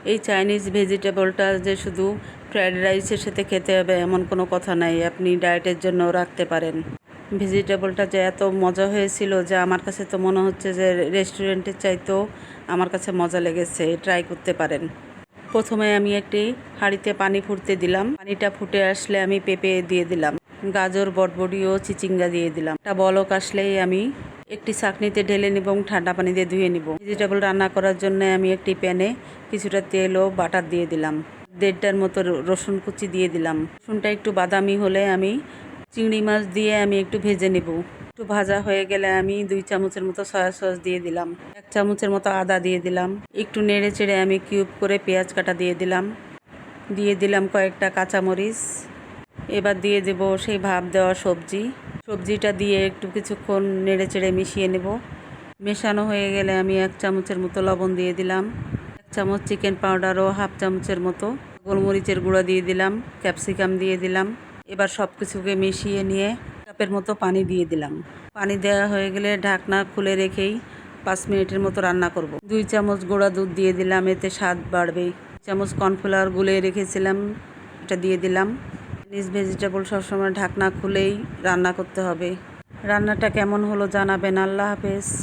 এই চাইনিজ ভেজিটেবলটা যে শুধু ফ্রায়েড রাইসের সাথে খেতে হবে এমন কোনো কথা নাই, আপনি ডায়েটের জন্য রাখতে পারেন। ভেজিটেবলটা যে এত মজা হয়েছিল যে আমার কাছে তো মনে হচ্ছে যে রেস্টুরেন্টের চাইতেও আমার কাছে মজা লেগেছে, ট্রাই করতে পারেন। প্রথমে আমি একটি হাঁড়িতে পানি ফুটতে দিলাম। পানিটা ফুটে আসলে আমি পেঁপে দিয়ে দিলাম, গাজর, বটবটি ও চিচিঙ্গা দিয়ে দিলাম। একটা বলক আসলেই আমি একটি ছাঁকনিতে ঢেলে নিব এবং ঠান্ডা পানি দিয়ে ধুয়ে নিব। ভেজিটেবল রান্না করার জন্য আমি একটি প্যানে কিছুটা তেল ও বাটার দিয়ে দিলাম। 1.5টার মতো রসুন কুচি দিয়ে দিলাম। রসুনটা একটু বাদামি হলে আমি চিংড়ি মাছ দিয়ে আমি একটু ভেজে নেব। একটু ভাজা হয়ে গেলে আমি 2 চামচের মতো সয়া সস দিয়ে দিলাম। 1 চামচের মতো আদা দিয়ে দিলাম। একটু নেড়ে চেড়ে আমি কিউব করে পেঁয়াজ কাটা দিয়ে দিলাম। দিয়ে দিলাম কয়েকটা কাঁচামরিচ। এবার দিয়ে দেব সেই ভাপ দেওয়া সবজিটা দিয়ে একটু কিছুক্ষণ নেড়ে চেড়ে মিশিয়ে নেব। মেশানো হয়ে গেলে আমি 1 চামচের মতো লবণ দিয়ে দিলাম। 1 চামচ চিকেন পাউডার ও হাফ চামচের মতো গোলমরিচের গুঁড়া দিয়ে দিলাম। ক্যাপসিকাম দিয়ে দিলাম। এবার সব কিছুকে মিশিয়ে নিয়ে কাপের মতো পানি দিয়ে দিলাম। পানি দেওয়া হয়ে গেলে ঢাকনা খুলে রেখেই 5 মিনিটের মতো রান্না করব। 2 চামচ গুঁড়া দুধ দিয়ে দিলাম, এতে স্বাদ বাড়বে। 1 চামচ কর্নফ্লাওয়ার গুলে রেখেছিলাম, এটা দিয়ে দিলাম। চাইনিজ ভেজিটেবল সবসময় ঢাকনা খুলেই রান্না করতে হবে। রান্নাটা কেমন হলো জানাবেন। আল্লাহ হাফেজ।